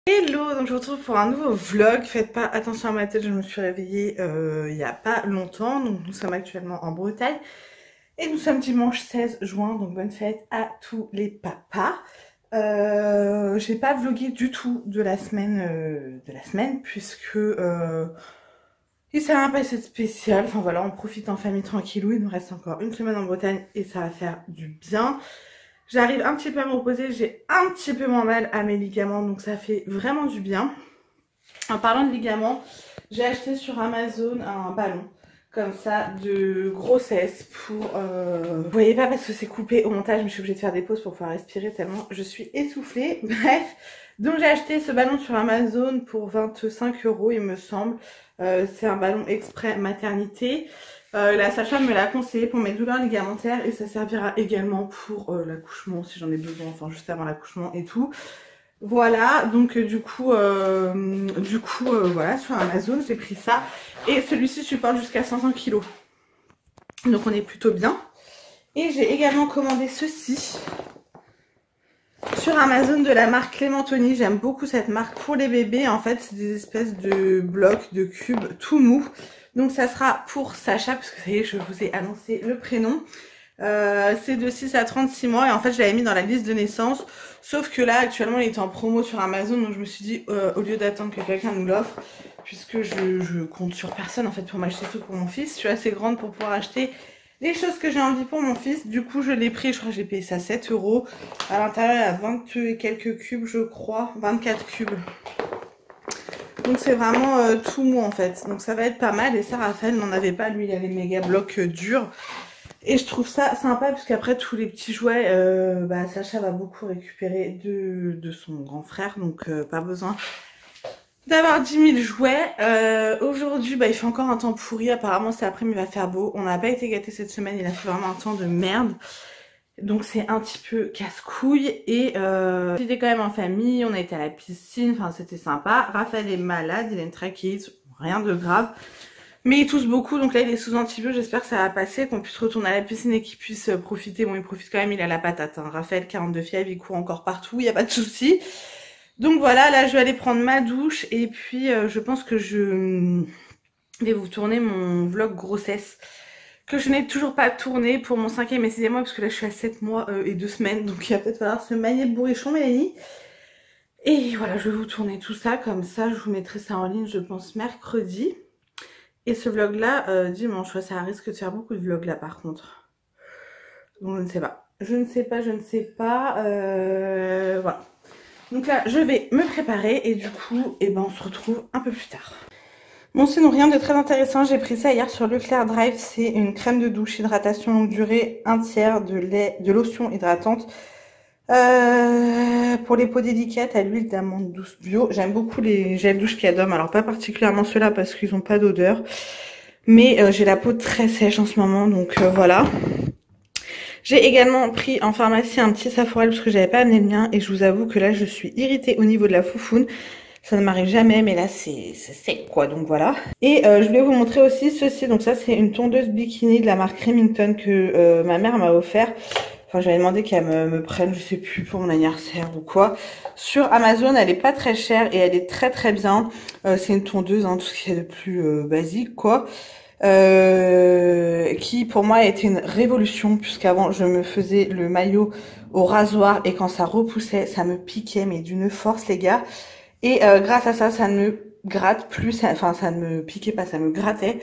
Hello, donc je vous retrouve pour un nouveau vlog. Faites pas attention à ma tête, je me suis réveillée il y a pas longtemps. Donc nous sommes actuellement en Bretagne et nous sommes dimanche 16 juin, donc bonne fête à tous les papas. J'ai pas vlogué du tout de la semaine puisque il s'est rien passé de spécial. Enfin voilà, on profite en famille tranquillou. Il nous reste encore une semaine en Bretagne et ça va faire du bien. J'arrive un petit peu à me reposer, j'ai un petit peu moins mal à mes ligaments, donc ça fait vraiment du bien. En parlant de ligaments, j'ai acheté sur Amazon un ballon, comme ça, de grossesse pour... Vous voyez pas parce que c'est coupé au montage, mais je suis obligée de faire des pauses pour pouvoir respirer tellement je suis essoufflée. Bref, donc j'ai acheté ce ballon sur Amazon pour 25 € il me semble. C'est un ballon exprès maternité. La sage-femme me l'a conseillé pour mes douleurs ligamentaires et ça servira également pour l'accouchement si j'en ai besoin, enfin juste avant l'accouchement et tout. Voilà, donc du coup, voilà, sur Amazon j'ai pris ça et celui-ci supporte jusqu'à 500 kg. Donc on est plutôt bien. Et j'ai également commandé ceci sur Amazon de la marque Clémentoni. J'aime beaucoup cette marque pour les bébés. En fait, c'est des espèces de blocs, de cubes tout mous. Donc ça sera pour Sacha, parce que ça y est, je vous ai annoncé le prénom. C'est de 6 à 36 mois et en fait je l'avais mis dans la liste de naissance. Sauf que là actuellement il est en promo sur Amazon, donc je me suis dit au lieu d'attendre que quelqu'un nous l'offre, puisque je compte sur personne en fait pour m'acheter tout pour mon fils. Je suis assez grande pour pouvoir acheter les choses que j'ai envie pour mon fils. Du coup je l'ai pris, je crois que j'ai payé ça 7 €. À l'intérieur il y a 20 et quelques cubes je crois, 24 cubes. Donc c'est vraiment tout mou en fait. Donc ça va être pas mal. Et ça Raphaël n'en avait pas, lui il a les méga blocs durs. Et je trouve ça sympa parce qu'après tous les petits jouets, Sacha va beaucoup récupérer de son grand frère. Donc pas besoin d'avoir 10 000 jouets. Aujourd'hui il fait encore un temps pourri. Apparemment cet après-midi il va faire beau. On n'a pas été gâtés cette semaine, il a fait vraiment un temps de merde. Donc c'est un petit peu casse-couille et j'étais quand même en famille, on a été à la piscine, enfin c'était sympa. Raphaël est malade, il a une trachéite, rien de grave. Mais il tousse beaucoup, donc là il est sous antibio, j'espère que ça va passer, qu'on puisse retourner à la piscine et qu'il puisse profiter. Bon il profite quand même, il a la patate, hein. Raphaël 42 fièvre, il court encore partout, il n'y a pas de souci. Donc voilà, là je vais aller prendre ma douche et puis je pense que je vais vous tourner mon vlog grossesse. Que je n'ai toujours pas tourné pour mon 5e et 6e mois parce que là je suis à 7 mois et 2 semaines, donc il va peut-être falloir se manier le bourrichon Mélanie. Et voilà, je vais vous tourner tout ça, comme ça je vous mettrai ça en ligne je pense mercredi. Et ce vlog là dimanche, ouais, ça risque de faire beaucoup de vlogs là par contre. Donc je ne sais pas, voilà. Donc là je vais me préparer et du coup on se retrouve un peu plus tard. Bon sinon rien de très intéressant, j'ai pris ça hier sur Leclerc Drive, c'est une crème de douche hydratation longue durée, 1/3 de lait, de lotion hydratante pour les peaux délicates à l'huile d'amande douce bio. J'aime beaucoup les gels douche Cadom, alors pas particulièrement ceux-là parce qu'ils n'ont pas d'odeur, mais j'ai la peau très sèche en ce moment donc voilà. J'ai également pris en pharmacie un petit Saforel parce que j'avais pas amené le mien et je vous avoue que là je suis irritée au niveau de la foufoune. Ça ne m'arrive jamais, mais là c'est sec quoi, donc voilà. Et je voulais vous montrer aussi ceci, donc ça c'est une tondeuse bikini de la marque Remington que ma mère m'a offert. Enfin j'avais demandé qu'elle me prenne, je sais plus, pour mon anniversaire ou quoi. Sur Amazon, elle est pas très chère et elle est très très bien. C'est une tondeuse, hein, tout ce qui est de plus basique quoi. Qui pour moi a été une révolution puisqu'avant je me faisais le maillot au rasoir et quand ça repoussait, ça me piquait mais d'une force les gars. Et grâce à ça, ça ne me gratte plus, enfin ça ne me piquait pas, ça me grattait.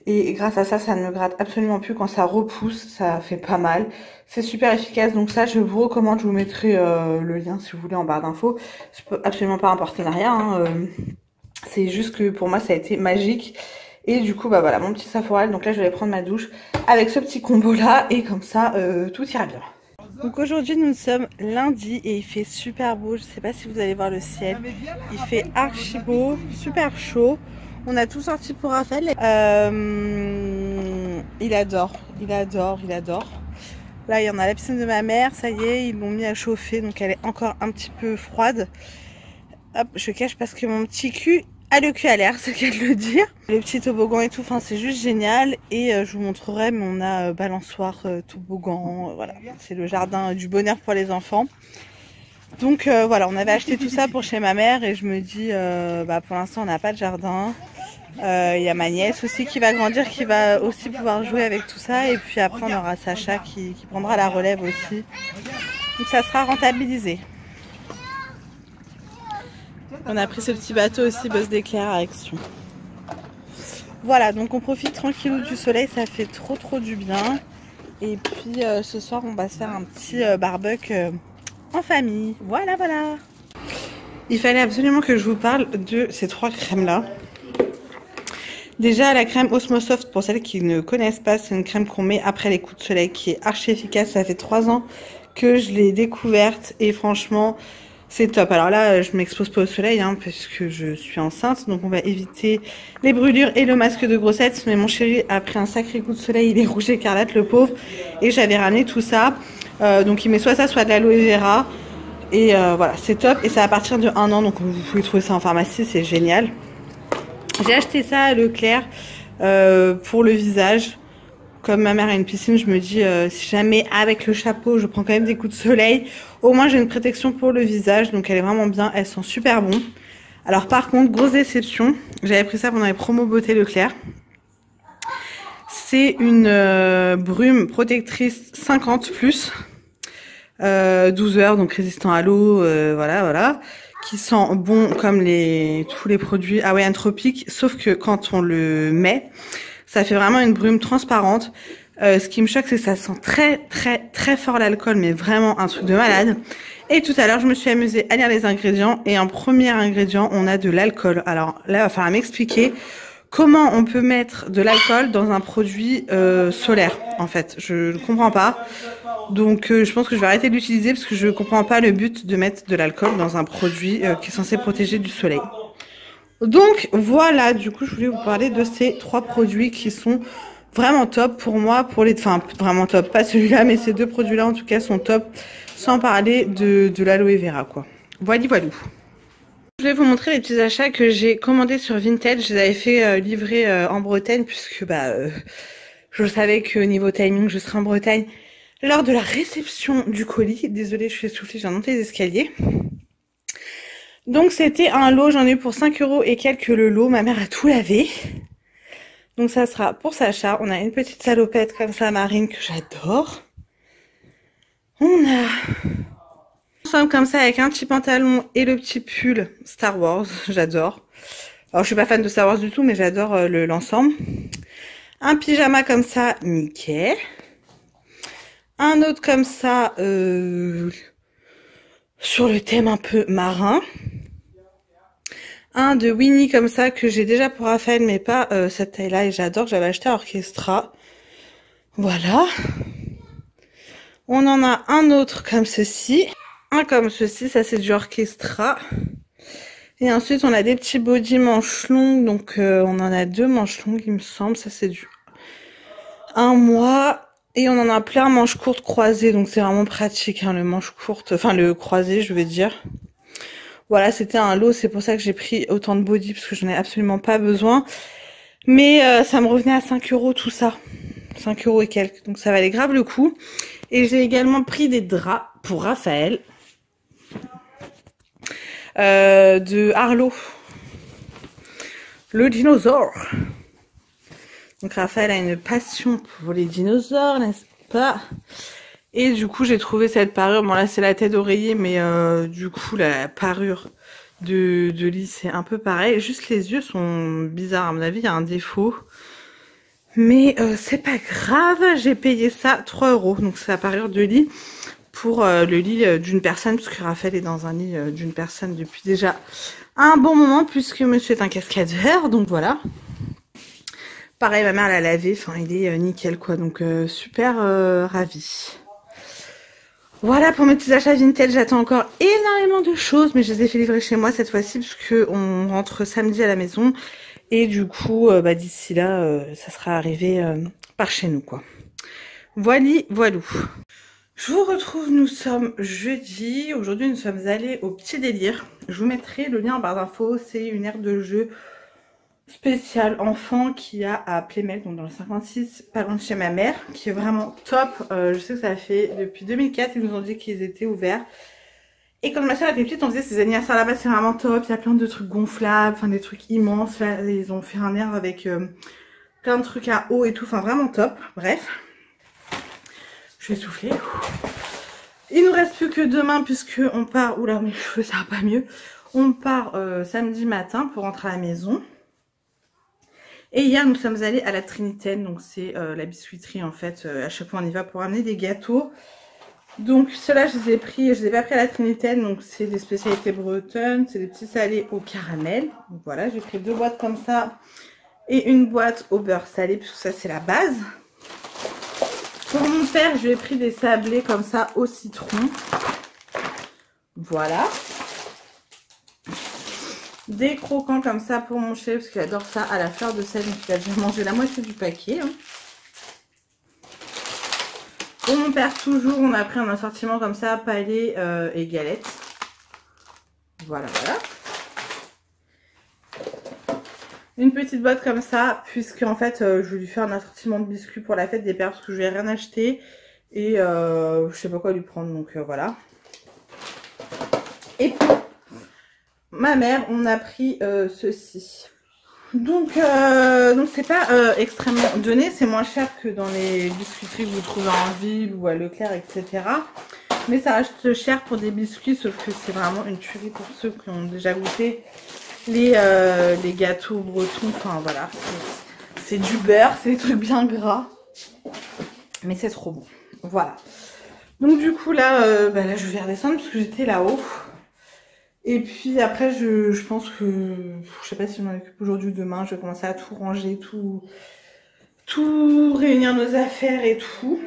Et grâce à ça, ça ne me gratte absolument plus. Quand ça repousse, ça fait pas mal. C'est super efficace, donc ça je vous recommande, je vous mettrai le lien si vous voulez en barre d'infos. C'est absolument pas un partenariat, hein, c'est juste que pour moi ça a été magique. Et du coup, voilà, mon petit Saforel. Donc là, je vais prendre ma douche avec ce petit combo-là. Et comme ça, tout ira bien. Donc aujourd'hui, nous sommes lundi et il fait super beau. Je sais pas si vous allez voir le ciel. Il fait archi beau, super chaud. On a tout sorti pour Raphaël. Il adore, il adore, il adore. Là, il y en a à la piscine de ma mère. Ça y est, ils l'ont mis à chauffer. Donc elle est encore un petit peu froide. Hop, je cache parce que mon petit cul a le cul à l'air, c'est qu'à le dire. Les petits toboggans et tout, enfin c'est juste génial. Et je vous montrerai, mais on a balançoire, toboggan, voilà. C'est le jardin du bonheur pour les enfants. Donc voilà, on avait acheté tout ça pour chez ma mère et je me dis, pour l'instant on n'a pas de jardin. Il y a ma nièce aussi qui va grandir, qui va aussi pouvoir jouer avec tout ça. Et puis après on aura Sacha qui prendra la relève aussi. Donc ça sera rentabilisé. On a pris ce petit bateau aussi, Buzz d'éclair à Action. Voilà, donc on profite tranquillou du soleil, ça fait trop du bien. Et puis ce soir on va se faire un petit barbecue en famille. Voilà. Il fallait absolument que je vous parle de ces 3 crèmes là. Déjà la crème Osmosoft, pour celles qui ne connaissent pas, c'est une crème qu'on met après les coups de soleil qui est archi efficace. Ça fait 3 ans que je l'ai découverte et franchement c'est top. Alors là je m'expose pas au soleil parce que je suis enceinte, donc on va éviter les brûlures et le masque de grossesse. Mais mon chéri a pris un sacré coup de soleil, il est rouge écarlate le pauvre, et j'avais ramené tout ça. Donc il met soit ça, soit de l'aloe vera. Et voilà, c'est top. Et c'est à partir de 1 an, donc vous pouvez trouver ça en pharmacie, c'est génial. J'ai acheté ça à Leclerc pour le visage. Comme ma mère a une piscine, je me dis si jamais avec le chapeau je prends quand même des coups de soleil, au moins j'ai une protection pour le visage. Donc elle est vraiment bien, elles sont super bon. Alors par contre, grosse déception, j'avais pris ça pendant les promos beauté Leclerc. C'est une brume protectrice 50+, 12 heures, donc résistant à l'eau, voilà. Qui sent bon comme tous les produits Hawaiian Tropic, sauf que quand on le met, ça fait vraiment une brume transparente. Ce qui me choque, c'est que ça sent très fort l'alcool, mais vraiment un truc de malade. Et tout à l'heure, je me suis amusée à lire les ingrédients, et en premier ingrédient, on a de l'alcool. Alors là, il va falloir m'expliquer comment on peut mettre de l'alcool dans un produit solaire, en fait. Je ne comprends pas. Donc je pense que je vais arrêter de l'utiliser parce que je comprends pas le but de mettre de l'alcool dans un produit qui est censé protéger du soleil. Donc voilà, du coup je voulais vous parler de ces 3 produits qui sont vraiment top pour moi, enfin vraiment top, pas celui-là, mais ces 2 produits-là en tout cas sont top, sans parler de l'aloe vera quoi. Voilà. Je vais vous montrer les petits achats que j'ai commandés sur Vinted. Je les avais fait livrer en Bretagne puisque je savais que niveau timing je serais en Bretagne lors de la réception du colis. Désolée, je suis essoufflée, j'ai monté les escaliers. Donc c'était un lot, j'en ai eu pour 5 € et quelques le lot. Ma mère a tout lavé. Donc ça sera pour Sacha. On a une petite salopette comme ça marine que j'adore. On a ensemble comme ça avec un petit pantalon et le petit pull Star Wars, j'adore. Alors je suis pas fan de Star Wars du tout, mais j'adore l'ensemble. Un pyjama comme ça, Mickey. Un autre comme ça, sur le thème un peu marin. Un de Winnie comme ça, que j'ai déjà pour Raphaël, mais pas cette taille-là. Et j'adore, j'avais acheté à Orchestra. Voilà. On en a un autre comme ceci. Un comme ceci, ça c'est du Orchestra. Et ensuite, on a des petits body manches longues. Donc, on en a 2 manches longues, il me semble. Ça c'est du 1 mois. Et on en a plein manches courtes croisées, donc c'est vraiment pratique, le manche courte, enfin le croisé je veux dire. Voilà, c'était un lot, c'est pour ça que j'ai pris autant de body, parce que j'en ai absolument pas besoin. Mais ça me revenait à 5 € tout ça, 5 € et quelques, donc ça valait grave le coup. Et j'ai également pris des draps pour Raphaël, de Arlo, le dinosaure. Donc Raphaël a une passion pour les dinosaures, n'est-ce pas? Et du coup j'ai trouvé cette parure, bon là c'est la tête d'oreiller, mais du coup la parure de lit c'est un peu pareil. Juste les yeux sont bizarres, à mon avis il y a un défaut. Mais c'est pas grave, j'ai payé ça 3 €, donc c'est la parure de lit pour le lit d'une personne, puisque Raphaël est dans un lit d'une personne depuis déjà un bon moment, puisque monsieur est un cascadeur, donc voilà. Pareil, ma mère l'a lavé, enfin il est nickel quoi, donc super ravie. Voilà pour mes petits achats Vinted, j'attends encore énormément de choses, mais je les ai fait livrer chez moi cette fois-ci, puisque on rentre samedi à la maison, et du coup d'ici là, ça sera arrivé par chez nous quoi. Voilou. Je vous retrouve, nous sommes jeudi, aujourd'hui nous sommes allés au Petit Délire. Je vous mettrai le lien en barre d'infos, c'est une aire de jeu spécial enfant qui a à Plémel, donc dans le 56, pas loin de chez ma mère, qui est vraiment top. Je sais que ça fait depuis 2004, ils nous ont dit qu'ils étaient ouverts. Et quand ma soeur était petite, on faisait ses anniversaires là-bas, c'est vraiment top. Il y a plein de trucs gonflables, enfin des trucs immenses. Là, ils ont fait un air avec plein de trucs à eau et tout, enfin vraiment top. Bref, je vais souffler. Il nous reste plus que demain puisque on part. Oula, mes cheveux, ça va pas mieux. On part samedi matin pour rentrer à la maison. Et hier, nous sommes allés à la Trinitaine, donc c'est la biscuiterie en fait. À chaque fois, on y va pour amener des gâteaux. Donc ceux-là, je les ai pris, je les ai pas pris à la Trinitaine, donc c'est des spécialités bretonnes, c'est des petits salés au caramel. Donc voilà, j'ai pris 2 boîtes comme ça et une boîte au beurre salé, puisque ça c'est la base. Pour mon père, je lui ai pris des sablés comme ça au citron. Voilà. Des croquants comme ça pour mon chéri, parce qu'il adore ça à la fleur de sel, donc il a déjà mangé la moitié du paquet. Hein. Pour mon père, toujours, on a pris un assortiment comme ça, palais et galettes. Voilà, voilà. Une petite boîte comme ça, puisque en fait, je vais lui faire un assortiment de biscuits pour la fête des pères, parce que je lui ai rien acheté. Et je sais pas quoi lui prendre, donc voilà. Et pour ma mère, on a pris ceci. Donc c'est pas extrêmement donné, c'est moins cher que dans les biscuiteries que vous trouvez en ville ou à Leclerc, etc. Mais ça reste cher pour des biscuits, sauf que c'est vraiment une tuerie pour ceux qui ont déjà goûté les gâteaux bretons. Enfin voilà, c'est du beurre, c'est des trucs bien gras, mais c'est trop bon. Voilà. Donc du coup là, là je vais redescendre parce que j'étais là-haut. Et puis après, je pense que, je sais pas si je m'en occupe aujourd'hui ou demain, je vais commencer à tout ranger, tout réunir nos affaires et tout.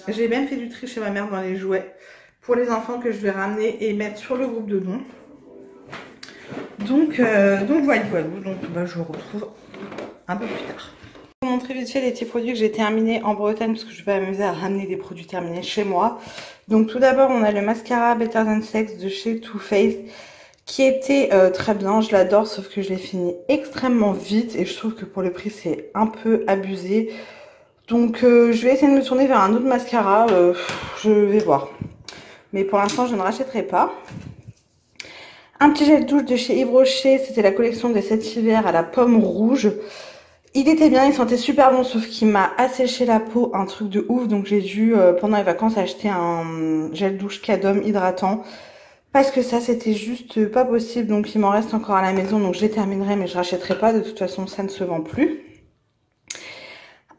J'ai même fait du tri chez ma mère dans les jouets pour les enfants que je vais ramener et mettre sur le groupe de dons. Donc voilà, donc je vous retrouve un peu plus tard. Je vais vous montrer vite fait les petits produits que j'ai terminés en Bretagne parce que je vais pas m'amuser à ramener des produits terminés chez moi. Donc tout d'abord, on a le mascara Better Than Sex de chez Too Faced, qui était très bien, je l'adore, sauf que je l'ai fini extrêmement vite et je trouve que pour le prix c'est un peu abusé. Donc je vais essayer de me tourner vers un autre mascara, je vais voir. Mais pour l'instant je ne rachèterai pas. Un petit gel douche de chez Yves Rocher, c'était la collection de cet hiver à la pomme rouge. Il était bien, il sentait super bon, sauf qu'il m'a asséché la peau, un truc de ouf. Donc j'ai dû pendant les vacances acheter un gel douche Cadom hydratant. Parce que ça, c'était juste pas possible. Donc, il m'en reste encore à la maison. Donc, je les terminerai, mais je rachèterai pas. De toute façon, ça ne se vend plus.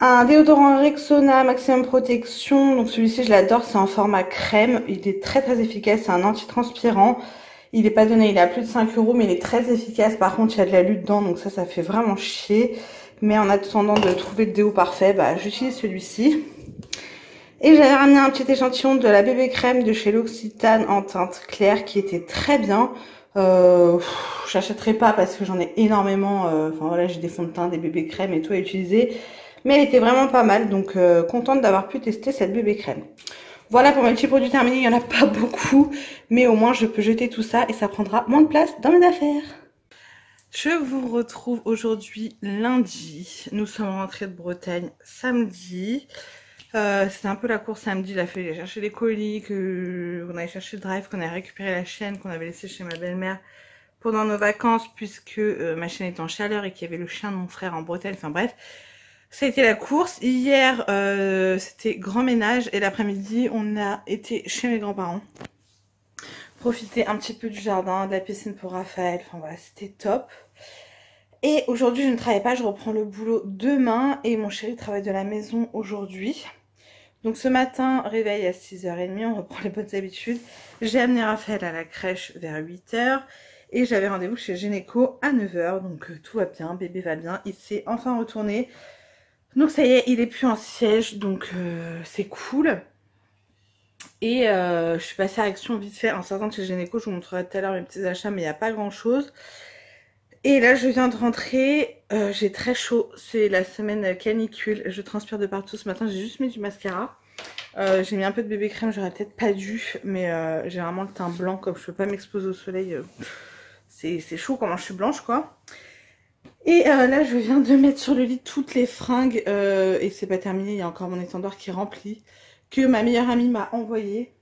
Un déodorant Rexona Maximum Protection. Donc, celui-ci, je l'adore. C'est en format crème. Il est très, très efficace. C'est un antitranspirant. Il n'est pas donné. Il est à plus de 5 €, mais il est très efficace. Par contre, il y a de l'alu dedans. Donc, ça fait vraiment chier. Mais en attendant de trouver le déo parfait, j'utilise celui-ci. Et j'avais ramené un petit échantillon de la bébé crème de chez L'Occitane en teinte claire qui était très bien. J'achèterai pas parce que j'en ai énormément. Enfin voilà, j'ai des fonds de teint, des bébés crème et tout à utiliser. Mais elle était vraiment pas mal, donc contente d'avoir pu tester cette bébé crème. Voilà pour mes petits produits terminés, il n'y en a pas beaucoup. Mais au moins je peux jeter tout ça et ça prendra moins de place dans mes affaires. Je vous retrouve aujourd'hui lundi. Nous sommes rentrés de Bretagne samedi. C'était un peu la course samedi, il a fallu aller chercher les colis, qu'on allait chercher le drive, qu'on a récupéré la chienne qu'on avait laissée chez ma belle-mère pendant nos vacances puisque ma chienne était en chaleur et qu'il y avait le chien de mon frère en Bretagne, enfin bref. Ça a été la course. Hier, c'était grand ménage et l'après-midi, on a été chez mes grands-parents. Profiter un petit peu du jardin, de la piscine pour Raphaël, enfin voilà, c'était top. Et aujourd'hui, je ne travaille pas, je reprends le boulot demain et mon chéri travaille de la maison aujourd'hui. Donc ce matin, réveil à 6h30, on reprend les bonnes habitudes. J'ai amené Raphaël à la crèche vers 8h et j'avais rendez-vous chez Gynéco à 9h. Donc tout va bien, bébé va bien, il s'est enfin retourné. Donc ça y est, il est plus en siège, donc c'est cool. Et je suis passée à Action vite fait en sortant de chez Gynéco, je vous montrerai tout à l'heure mes petits achats, mais il n'y a pas grand chose. Et là je viens de rentrer, j'ai très chaud, c'est la semaine canicule, je transpire de partout. Ce matin j'ai juste mis du mascara, j'ai mis un peu de bébé crème, j'aurais peut-être pas dû, mais j'ai vraiment le teint blanc, comme je peux pas m'exposer au soleil, c'est chaud comment je suis blanche quoi. Et là je viens de mettre sur le lit toutes les fringues, et c'est pas terminé, il y a encore mon étendard qui est rempli, que ma meilleure amie m'a envoyé,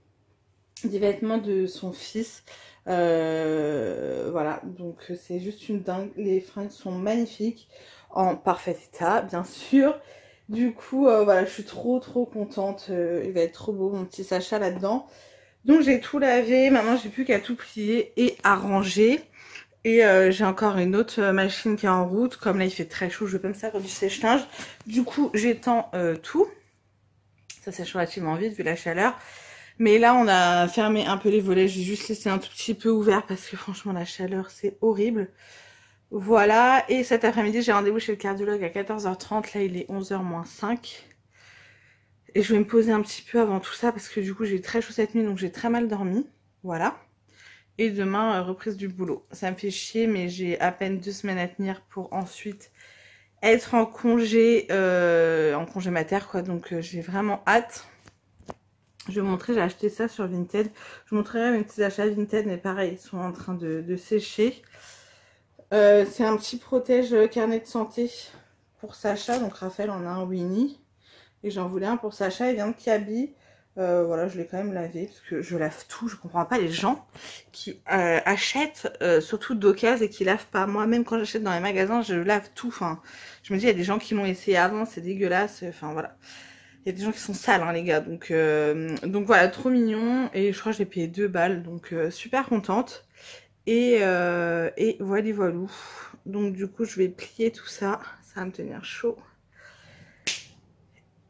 des vêtements de son fils. Voilà, donc c'est juste une dingue. Les fringues sont magnifiques, en parfait état, bien sûr. Du coup, voilà, je suis trop contente. Il va être trop beau, mon petit Sacha là-dedans. Donc j'ai tout lavé, maintenant j'ai plus qu'à tout plier et arranger. Et j'ai encore une autre machine qui est en route. Comme là il fait très chaud, je vais pas me servir du sèche-linge. Du coup j'étends tout. Ça sèche relativement vite vu la chaleur. Mais là on a fermé un peu les volets. J'ai juste laissé un tout petit peu ouvert parce que franchement la chaleur c'est horrible. Voilà, et cet après-midi j'ai rendez-vous chez le cardiologue à 14h30. Là il est 11h moins 5. Et je vais me poser un petit peu avant tout ça parce que du coup j'ai eu très chaud cette nuit donc j'ai très mal dormi. Voilà. Et demain, reprise du boulot. Ça me fait chier mais j'ai à peine 2 semaines à tenir pour ensuite être en congé mater quoi. Donc j'ai vraiment hâte. Je vais vous montrer, j'ai acheté ça sur Vinted. Je vous montrerai mes petits achats Vinted mais pareil, ils sont en train de sécher. C'est un petit protège carnet de santé pour Sacha. Donc Raphaël en a un Winnie. Et j'en voulais un pour Sacha, il vient de Kaby. Voilà, je l'ai quand même lavé parce que je lave tout. Je comprends pas les gens qui achètent surtout d'occasion et qui lavent pas. Moi, même quand j'achète dans les magasins, je lave tout. Enfin, je me dis, il y a des gens qui l'ont essayé avant, c'est dégueulasse. Enfin, voilà. Il y a des gens qui sont sales, hein, les gars. Donc voilà, trop mignon. Et je crois que j'ai payé 2 balles. Donc, super contente. Et voilou. Donc, du coup, je vais plier tout ça. Ça va me tenir chaud.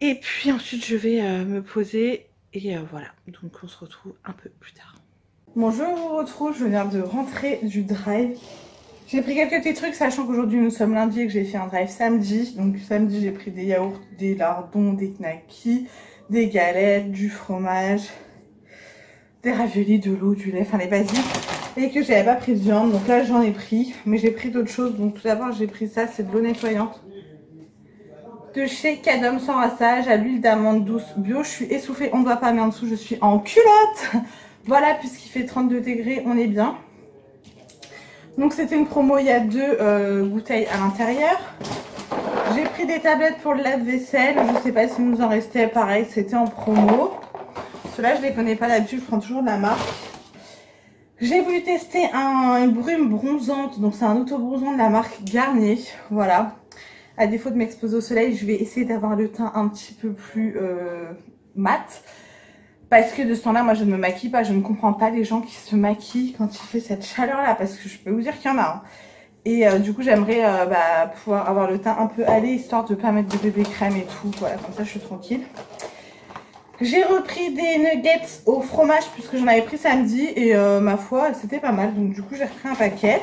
Et puis ensuite je vais me poser et voilà, donc on se retrouve un peu plus tard. Bon, je vous retrouve, je viens de rentrer du drive. J'ai pris quelques petits trucs sachant qu'aujourd'hui nous sommes lundi et que j'ai fait un drive samedi. Donc samedi j'ai pris des yaourts, des lardons, des knackis, des galettes, du fromage, des raviolis, de l'eau, du lait, enfin les basiques. Et que j'avais pas pris de viande, donc là j'en ai pris. Mais j'ai pris d'autres choses, donc tout d'abord j'ai pris ça, c'est de l'eau nettoyante. De chez Cadom sans rassage à l'huile d'amande douce bio. Je suis essoufflée, on ne voit pas mais en dessous je suis en culotte. Voilà, puisqu'il fait 32 degrés, on est bien. Donc c'était une promo, il y a 2 bouteilles à l'intérieur. J'ai pris des tablettes pour le lave-vaisselle. Je ne sais pas si nous en restait, pareil, c'était en promo. Ceux-là je les connais pas d'habitude, je prends toujours de la marque. J'ai voulu tester une brume bronzante, donc c'est un auto-bronzant de la marque Garnier, voilà. À défaut de m'exposer au soleil, je vais essayer d'avoir le teint un petit peu plus mat. Parce que de ce temps-là, moi je ne me maquille pas. Je ne comprends pas les gens qui se maquillent quand il fait cette chaleur-là. Parce que je peux vous dire qu'il y en a. Hein. Et du coup, j'aimerais pouvoir avoir le teint un peu allé, histoire de ne pas mettre de bébé crème et tout. Voilà, comme ça je suis tranquille. J'ai repris des nuggets au fromage puisque j'en avais pris samedi. Et ma foi, c'était pas mal. Donc du coup, j'ai repris un paquet.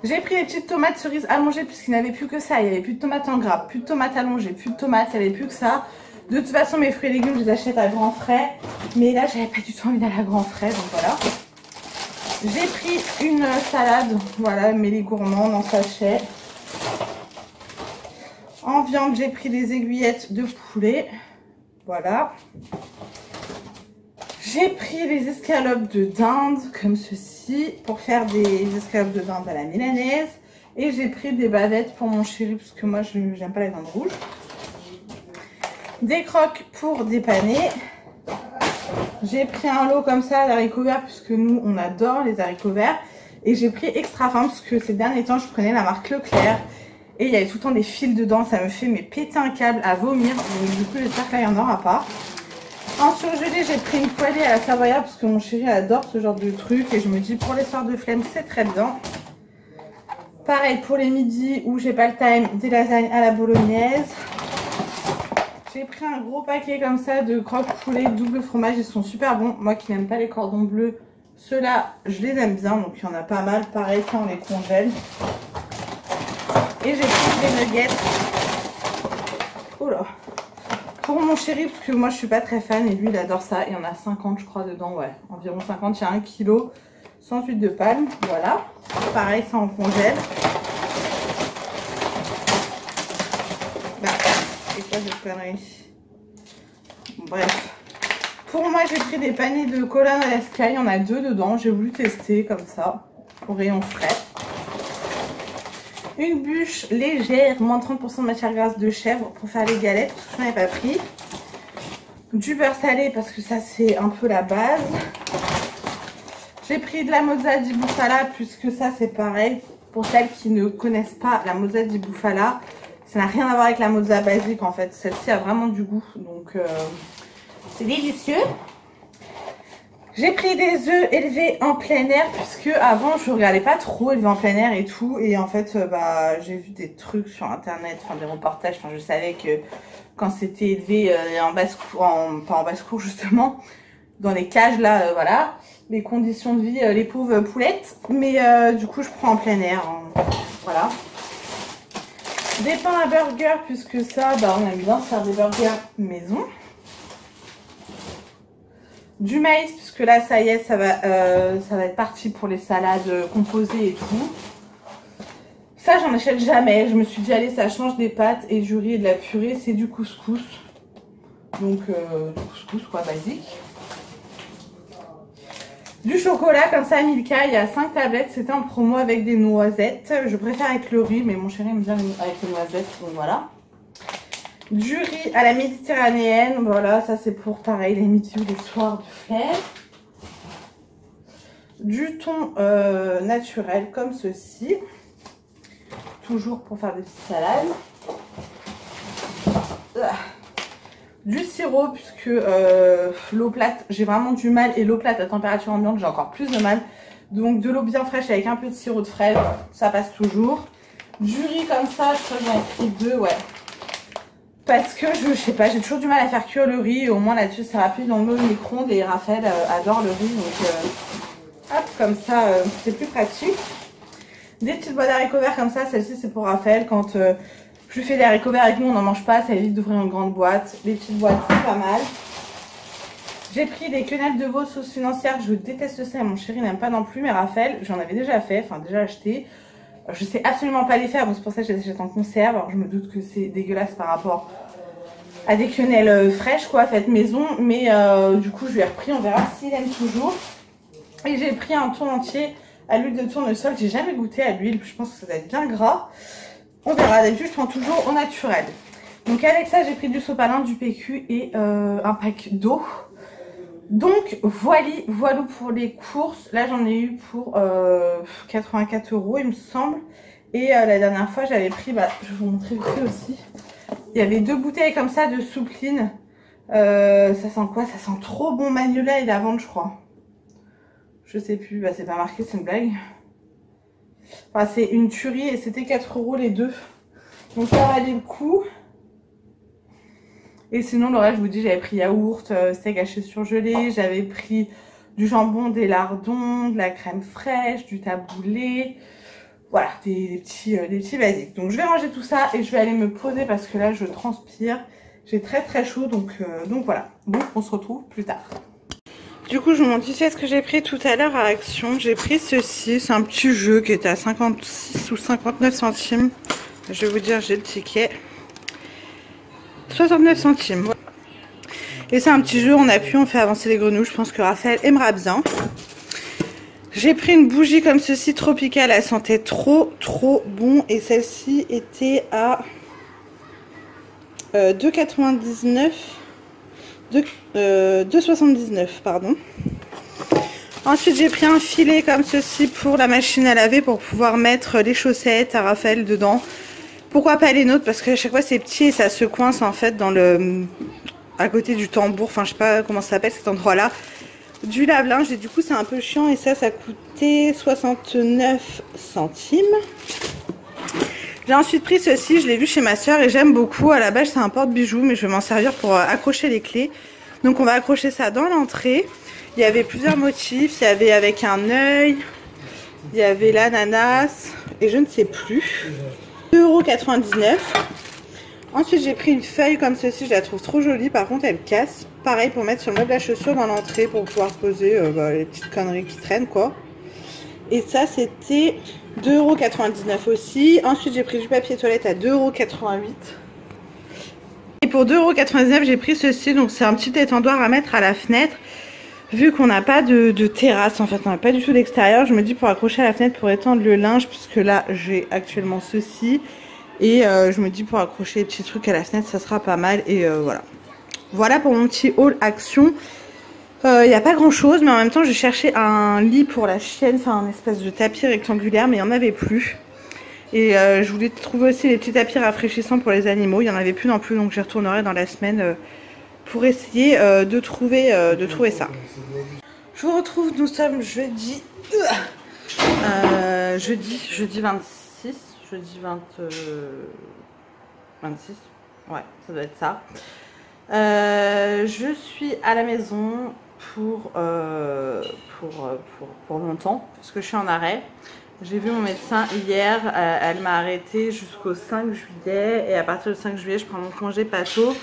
J'ai pris les petites tomates cerises allongées puisqu'il n'y avait plus que ça. Il n'y avait plus de tomates en gras, plus de tomates allongées, plus de tomates, il n'y avait plus que ça. De toute façon, mes fruits et légumes, je les achète à grands frais. Mais là, j'avais pas du tout envie d'aller à grands frais, donc voilà. J'ai pris une salade, voilà, mais les gourmands en sachet. En viande, j'ai pris des aiguillettes de poulet, voilà. J'ai pris les escalopes de dinde, comme ceci, pour faire des escalopes de dinde à la milanaise. Et j'ai pris des bavettes pour mon chéri, parce que moi, je n'aime pas la viande rouge. Des croques pour dépanner. J'ai pris un lot comme ça d'haricots verts, puisque nous, on adore les haricots verts. Et j'ai pris extra fin, parce que ces derniers temps, je prenais la marque Leclerc. Et il y avait tout le temps des fils dedans, ça me fait péter un câble à vomir. Donc du coup, j'espère que là, il n'y en aura pas. En surgelé, j'ai pris une poêlée à la savoyarde parce que mon chéri adore ce genre de truc. Et je me dis, pour les soirs de flemme, c'est très bien. Pareil pour les midis où j'ai pas le time, des lasagnes à la bolognaise. J'ai pris un gros paquet comme ça de croque poulet double fromage. Ils sont super bons. Moi qui n'aime pas les cordons bleus, ceux-là, je les aime bien. Donc il y en a pas mal. Pareil, ça, on les congèle. Et j'ai pris des nuggets. Oh là! Pour mon chéri, parce que moi je suis pas très fan et lui il adore ça. Il y en a 50 je crois dedans, ouais, environ 50, il y a 1 kg sans huile de palme, voilà. Pareil, ça on congèle. Bah, c'est quoi cette connerie? Bref. Pour moi j'ai pris des paniers de Colonne à la Sky, il y en a 2 dedans, j'ai voulu tester comme ça, au rayon frais. Une bûche légère, moins 30% de matière grasse de chèvre pour faire les galettes, parce que je n'en avais pas pris. Du beurre salé, parce que ça c'est un peu la base. J'ai pris de la mozza di bufala, puisque ça c'est pareil. Pour celles qui ne connaissent pas la mozza di bufala, ça n'a rien à voir avec la mozza basique en fait. Celle-ci a vraiment du goût, donc c'est délicieux. J'ai pris des œufs élevés en plein air, puisque avant je regardais pas trop élevés en plein air et tout. Et en fait, j'ai vu des trucs sur internet, enfin des reportages. Enfin, je savais que quand c'était élevé en basse-cour, pas en basse-cour justement, dans les cages là, voilà, les conditions de vie, les pauvres poulettes. Mais du coup, je prends en plein air, hein, voilà. Des pains à burger, puisque ça, on aime bien faire des burgers maison. Du maïs, puisque là, ça y est, ça va être parti pour les salades composées et tout. Ça, j'en achète jamais. Je me suis dit, allez, ça change des pâtes et du riz et de la purée. C'est du couscous. Donc, du couscous, quoi, basique. Du chocolat, comme ça, Milka, il y a 5 tablettes. C'était en promo avec des noisettes. Je préfère avec le riz, mais mon chéri aime bien avec les noisettes. Donc, voilà. Du riz à la méditerranéenne, voilà, ça c'est pour pareil les midis ou les soirs de flemme. Du thon naturel comme ceci, toujours pour faire des petites salades. Du sirop, puisque l'eau plate, j'ai vraiment du mal, et l'eau plate à température ambiante, j'ai encore plus de mal. Donc de l'eau bien fraîche avec un peu de sirop de fraise, ça passe toujours. Du riz comme ça, je crois que j'en ai pris 2, ouais. Parce que je sais pas, j'ai toujours du mal à faire cuire le riz. Et au moins là-dessus, c'est rapide. On le met au micro-ondes et Raphaël adore le riz. Donc, hop, comme ça, c'est plus pratique. Des petites boîtes d'haricots verts comme ça. Celle-ci, c'est pour Raphaël. Quand je lui fais des haricots verts avec nous, on n'en mange pas. Ça évite d'ouvrir une grande boîte. Les petites boîtes, c'est pas mal. J'ai pris des quenelles de veau sauce financière. Je déteste ça et mon chéri n'aime pas non plus. Mais Raphaël, j'en avais déjà fait, enfin déjà acheté. Je sais absolument pas les faire, donc c'est pour ça que je les achète en conserve. Alors je me doute que c'est dégueulasse par rapport à des quenelles fraîches, quoi, faites maison. Mais du coup, je lui ai repris, on verra s'il aime toujours. Et j'ai pris un thon entier à l'huile de tournesol. J'ai jamais goûté à l'huile, je pense que ça doit être bien gras. On verra, d'habitude je prends toujours au naturel. Donc avec ça, j'ai pris du sopalin, du PQ et un pack d'eau. Donc voilà pour les courses. Là j'en ai eu pour 84 € il me semble. Et la dernière fois j'avais pris, je vais vous montrer le prix aussi. Il y avait 2 bouteilles comme ça de soupline. Ça sent quoi? Ça sent trop bon magnolia et lavande je crois. Je sais plus, c'est pas marqué, c'est une blague. Enfin c'est une tuerie et c'était 4 € les deux. Donc ça valait le coup. Et sinon, le reste, je vous dis, j'avais pris yaourt, steak haché surgelé, j'avais pris du jambon, des lardons, de la crème fraîche, du taboulé. Voilà, des petits basiques. Donc, je vais ranger tout ça et je vais aller me poser parce que là, je transpire. J'ai très très chaud, donc voilà. Bon, on se retrouve plus tard. Du coup, je vous montre ici ce que j'ai pris tout à l'heure à Action. J'ai pris ceci, c'est un petit jeu qui était à 56 ou 59 centimes. Je vais vous dire, j'ai le ticket. 69 centimes. Et c'est un petit jeu, on appuie, on fait avancer les grenouilles. Je pense que Raphaël aimera bien. J'ai pris une bougie comme ceci, tropicale. Elle sentait trop bon. Et celle-ci était à 2,99. 2,79 pardon. Ensuite j'ai pris un filet comme ceci pour la machine à laver pour pouvoir mettre les chaussettes à Raphaël dedans. Pourquoi pas les nôtres, parce que à chaque fois c'est petit et ça se coince en fait dans le à côté du tambour, enfin je sais pas comment ça s'appelle cet endroit là, du lave-linge, et du coup c'est un peu chiant. Et ça coûtait 69 centimes. J'ai ensuite pris ceci, je l'ai vu chez ma soeur et j'aime beaucoup. À la base c'est un porte-bijoux, mais je vais m'en servir pour accrocher les clés. Donc on va accrocher ça dans l'entrée. Il y avait plusieurs motifs, il y avait avec un œil, il y avait l'ananas et je ne sais plus. 2,99 €. Ensuite j'ai pris une feuille comme ceci, je la trouve trop jolie, par contre elle casse. Pareil pour mettre sur le meuble à chaussures dans l'entrée pour pouvoir poser les petites conneries qui traînent quoi. Et ça c'était 2,99 € aussi. Ensuite j'ai pris du papier toilette à 2,88 €. Et pour 2,99 € j'ai pris ceci, donc c'est un petit étendoir à mettre à la fenêtre. Vu qu'on n'a pas de terrasse, en fait on n'a pas du tout d'extérieur, je me dis pour accrocher à la fenêtre pour étendre le linge, puisque là j'ai actuellement ceci. Et je me dis pour accrocher les petits trucs à la fenêtre ça sera pas mal. Et voilà. Voilà pour mon petit haul Action. Il n'y a pas grand chose, mais en même temps je cherchais un lit pour la chienne, enfin un espèce de tapis rectangulaire, mais il n'y en avait plus. Et je voulais trouver aussi les petits tapis rafraîchissants pour les animaux, il n'y en avait plus non plus, donc j'y retournerai dans la semaine pour essayer de trouver ça. Je vous retrouve, nous sommes jeudi 26, jeudi 26, ouais, ça doit être ça. Je suis à la maison pour longtemps, parce que je suis en arrêt. J'ai vu mon médecin hier, elle m'a arrêté jusqu'au 5 juillet, et à partir du 5 juillet, je prends mon congé pato,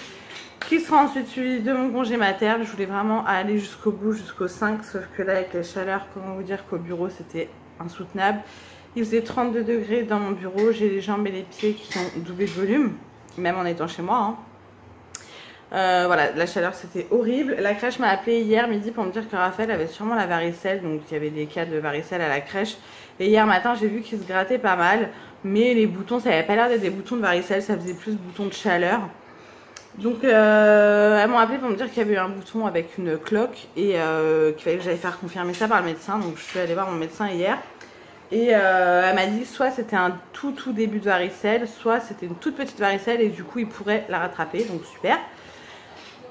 qui sera ensuite suivi de mon congé mater. Je voulais vraiment aller jusqu'au bout, jusqu'au 5, sauf que là, avec les chaleurs, comment vous dire qu'au bureau, c'était insoutenable. Il faisait 32 degrés dans mon bureau, j'ai les jambes et les pieds qui ont doublé de volume, même en étant chez moi, hein. Voilà, la chaleur c'était horrible. La crèche m'a appelé hier midi pour me dire que Raphaël avait sûrement la varicelle, donc il y avait des cas de varicelle à la crèche. Et hier matin j'ai vu qu'il se grattait pas mal, mais les boutons, ça n'avait pas l'air d'être des boutons de varicelle, ça faisait plus boutons de chaleur. Donc elles m'ont appelé pour me dire qu'il y avait eu un bouton avec une cloque et qu'il fallait que j'aille faire confirmer ça par le médecin. Donc je suis allée voir mon médecin hier. Et elle m'a dit soit c'était un tout début de varicelle, soit c'était une toute petite varicelle et du coup il pourrait la rattraper, donc super.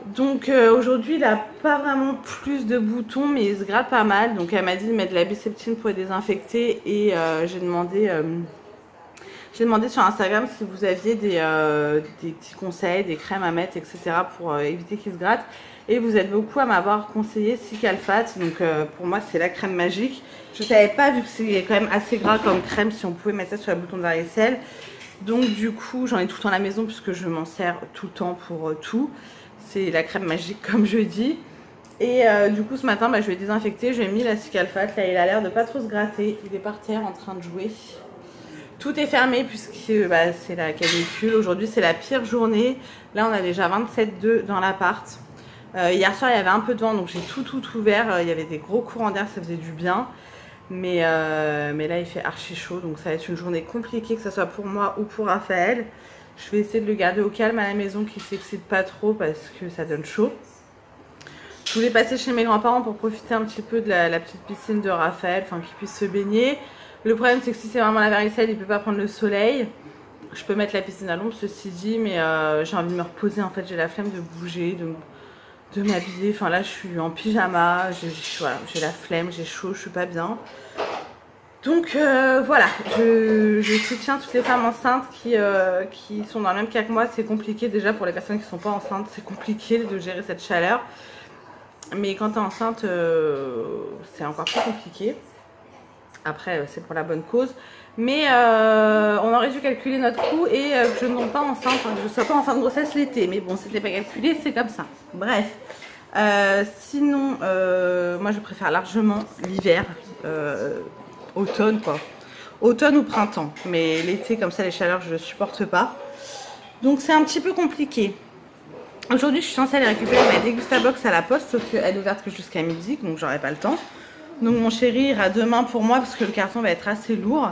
Donc aujourd'hui il n'a pas vraiment plus de boutons, mais il se gratte pas mal. Donc elle m'a dit de mettre de la biceptine pour les désinfecter. Et j'ai demandé sur Instagram si vous aviez des petits conseils, des crèmes à mettre, etc. pour éviter qu'il se gratte. Et vous êtes beaucoup à m'avoir conseillé Cicalfate. Donc pour moi c'est la crème magique. Je ne savais pas, vu que c'est quand même assez gras comme crème, si on pouvait mettre ça sur le bouton de varicelle. Donc du coup j'en ai tout le temps à la maison puisque je m'en sers tout le temps pour tout. C'est la crème magique comme je dis. Et du coup ce matin je vais désinfecter, je lui ai mis la Cicalfate. Là il a l'air de pas trop se gratter, il est par terre en train de jouer. Tout est fermé puisque c'est la canicule. Aujourd'hui c'est la pire journée. Là on a déjà 27,2 dans l'appart. Hier soir il y avait un peu de vent, donc j'ai tout ouvert. Il y avait des gros courants d'air, ça faisait du bien. Mais là il fait archi chaud, donc ça va être une journée compliquée, que ce soit pour moi ou pour Raphaël. Je vais essayer de le garder au calme à la maison, qu'il ne s'excite pas trop parce que ça donne chaud. Je voulais passer chez mes grands-parents pour profiter un petit peu de la petite piscine de Raphaël, enfin qu'il puisse se baigner. Le problème c'est que si c'est vraiment la varicelle, il ne peut pas prendre le soleil. Je peux mettre la piscine à l'ombre ceci dit, mais j'ai envie de me reposer en fait, j'ai la flemme de bouger, de m'habiller. Enfin là je suis en pyjama, voilà, j'ai la flemme, j'ai chaud, je suis pas bien. Donc voilà, je soutiens toutes les femmes enceintes qui sont dans le même cas que moi. C'est compliqué déjà pour les personnes qui ne sont pas enceintes, c'est compliqué de gérer cette chaleur. Mais quand tu es enceinte, c'est encore plus compliqué. Après, c'est pour la bonne cause. Mais on aurait dû calculer notre coût et que je ne tombe pas enceinte, que je ne sois pas en fin de grossesse l'été. Mais bon, c'était pas calculé, c'est comme ça. Bref. Sinon, moi je préfère largement l'hiver. Automne quoi, automne ou printemps, mais l'été comme ça les chaleurs je ne supporte pas, donc c'est un petit peu compliqué. Aujourd'hui je suis censée aller récupérer ma Degustabox à la poste, sauf qu'elle est ouverte que jusqu'à midi, donc j'aurai pas le temps. Donc mon chéri ira demain pour moi parce que le carton va être assez lourd.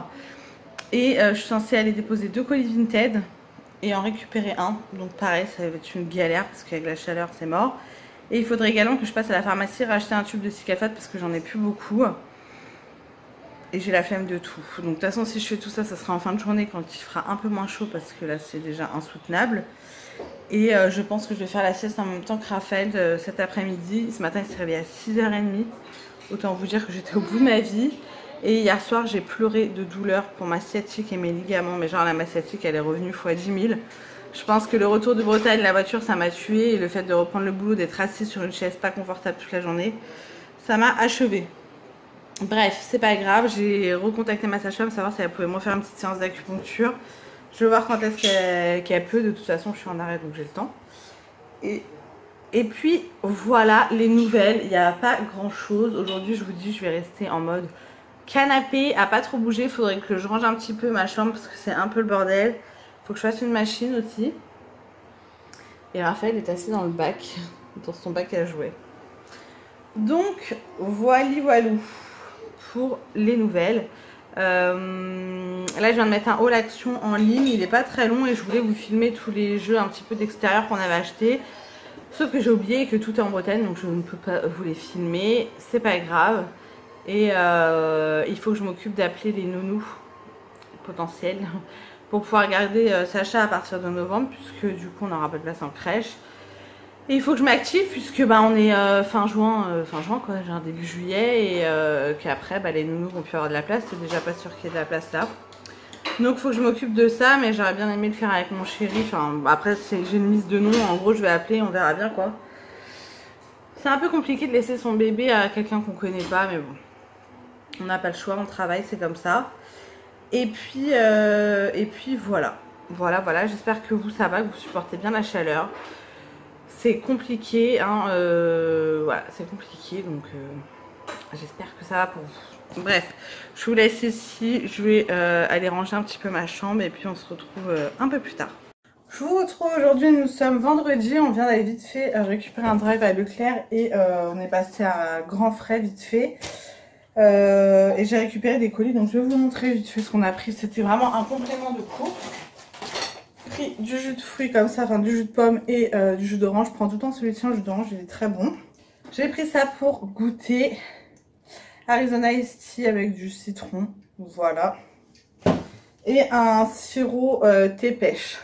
Et je suis censée aller déposer 2 colis Vinted et en récupérer un, donc pareil ça va être une galère parce qu'avec la chaleur c'est mort. Et il faudrait également que je passe à la pharmacie racheter un tube de Cicalfate parce que j'en ai plus beaucoup. Et j'ai la flemme de tout. Donc de toute façon si je fais tout ça, ça sera en fin de journée quand il fera un peu moins chaud parce que là c'est déjà insoutenable. Et je pense que je vais faire la sieste en même temps que Raphaël cet après-midi. Ce matin il s'est réveillé à 6h30. Autant vous dire que j'étais au bout de ma vie. Et hier soir j'ai pleuré de douleur pour ma sciatique et mes ligaments. Mais genre ma sciatique elle est revenue x 10 000. Je pense que le retour de Bretagne, la voiture ça m'a tué. Et le fait de reprendre le boulot, d'être assis sur une chaise pas confortable toute la journée, ça m'a achevé. Bref, c'est pas grave, j'ai recontacté ma sage-femme pour savoir si elle pouvait me faire une petite séance d'acupuncture. Je vais voir quand est-ce qu'elle peut, de toute façon je suis en arrêt donc j'ai le temps. Et puis voilà les nouvelles, il n'y a pas grand chose. Aujourd'hui je vous dis je vais rester en mode canapé, à pas trop bouger. Il faudrait que je range un petit peu ma chambre parce que c'est un peu le bordel. Il faut que je fasse une machine aussi. Et Raphaël est assis dans le bac, dans son bac à jouets. Donc voilou pour les nouvelles. Là je viens de mettre un haul action en ligne, il n'est pas très long et je voulais vous filmer tous les jeux un petit peu d'extérieur qu'on avait acheté. Sauf que j'ai oublié que tout est en Bretagne, donc je ne peux pas vous les filmer. C'est pas grave. Et il faut que je m'occupe d'appeler les nounous potentiels pour pouvoir garder Sacha à partir de novembre, puisque du coup on n'aura pas de place en crèche. Et il faut que je m'active, puisque bah, on est fin juin quoi, genre début juillet, et qu'après bah, les nounous vont plus avoir de la place. C'est déjà pas sûr qu'il y ait de la place là. Donc il faut que je m'occupe de ça, mais j'aurais bien aimé le faire avec mon chéri. Enfin, après j'ai une liste de noms, en gros je vais appeler, on verra bien quoi. C'est un peu compliqué de laisser son bébé à quelqu'un qu'on connaît pas, mais bon. On n'a pas le choix, on travaille, c'est comme ça. Et puis voilà. Voilà, j'espère que vous ça va, que vous supportez bien la chaleur. C'est compliqué, hein, voilà, c'est compliqué, donc j'espère que ça va pour vous. Bref, je vous laisse ici, je vais aller ranger un petit peu ma chambre et puis on se retrouve un peu plus tard. Je vous retrouve aujourd'hui, nous sommes vendredi, on vient d'aller vite fait récupérer un drive à Leclerc et on est passé à Grand Frais vite fait. Et j'ai récupéré des colis, donc je vais vous montrer vite fait ce qu'on a pris. C'était vraiment un complément de cours. J'ai pris du jus de fruits comme ça, enfin du jus de pomme et du jus d'orange. Je prends tout le temps celui-ci en jus d'orange, il est très bon. J'ai pris ça pour goûter. Arizona Iced Tea avec du citron, voilà. Et un sirop thé pêche.